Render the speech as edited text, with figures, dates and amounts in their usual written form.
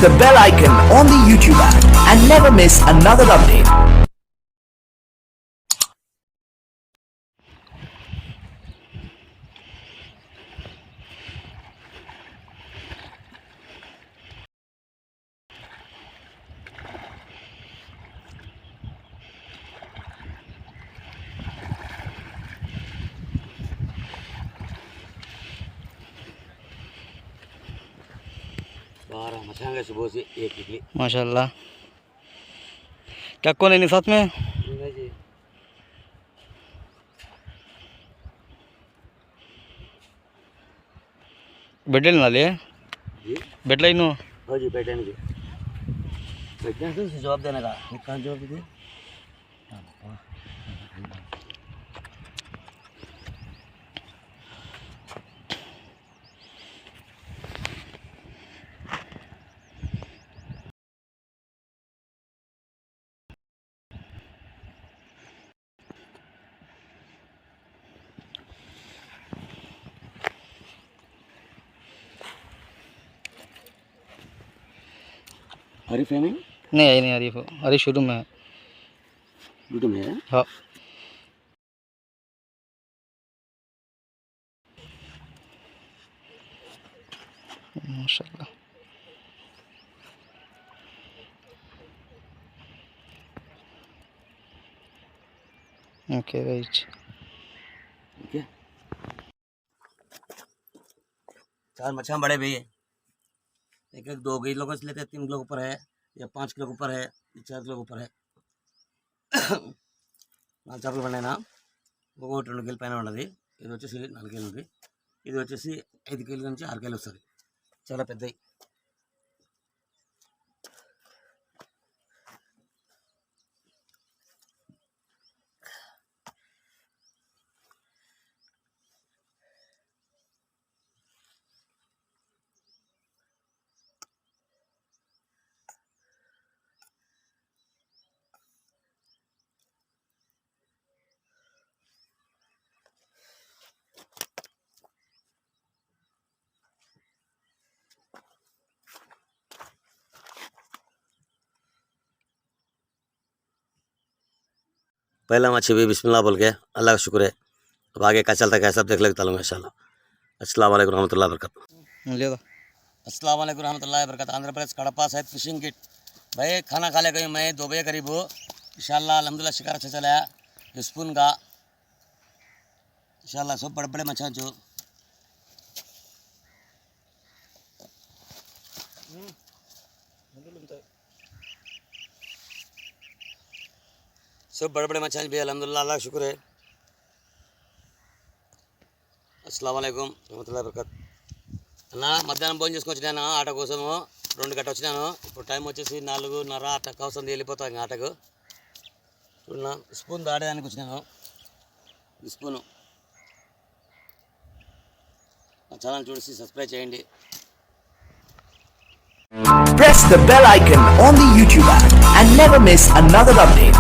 the bell icon on the YouTube app and never miss another update. सुबह से एक इडली माशाल्लाह। क्या कौन है साथ में? जी बेटे ना ले जी बेटला ही नो। हाँ जी बैठे नहीं बैठने से जवाब देने का कहाँ जवाब दे हरीफ है नहीं नहीं अरे अरे शुरू में है। यूट्यूब में है हाँ माशाल्लाह। ओके राइट ठीक है। चार मच्छियाँ बड़े भैया एक एक 2 किलो से लेते 3 किलो ऊपर है या 5 किलो ऊपर है या 4 किलो ऊपर है నా చేపలు పడినా ఒక్కొక్కటి 2 కేజీల పైన ఉన్నది ఇది వచ్చేసి 4 కేజీలు ఉంది ఇది వచ్చేసి 5 కేజీల నుంచి 6 కేజీలు వస్తుంది చాలా పెద్దవి पहला मच्छी भी बिस्मिल्लाह बोल के अल्लाह का शुक्र है। अब आगे क्या चलता है कैसा देख लेते चलूँगा इंशाल्लाह। अस्सलाम वालेकुम रहमतुल्लाहि व बरकातहू। ले दो। अस्सलाम वालेकुम रहमतुल्लाहि व बरकातहू। आंध्र प्रदेश कड़प्पा साहिब फिशिंग किट भाई खाना खा ले गई मैं 2 बजे करीब हो इंशाल्लाह अल्हम्दुलिल्लाह शिकार अच्छा चला है स्पून का इंशाल्लाह सब बड़े बड़े मच्छा जो सब बड़े बड़े मच्छा भी अल्हम्दुलिल्लाह अल्लाह का शुक्र है। अस्सलाम वालेकुम रहमतुल्लाहि व बरकातहू। అన్న మధ్యాహ్నం భోజనం చేసుకొని వచ్చినాను ఆట కోసము 2 గంటలు వచ్చినాను ఇప్పుడు టైం వచ్చేసి 4:30 అట్లా కోసం వెళ్ళిపోతాం ఇంకా ఆటకు చూడన్నా స్పూన్ దాడేదానికి వచ్చినాను ఈ స్పూను నా ఛానల్ చూసి సబ్స్క్రైబ్ చేయండి Press the bell icon on the YouTube app and never miss another update.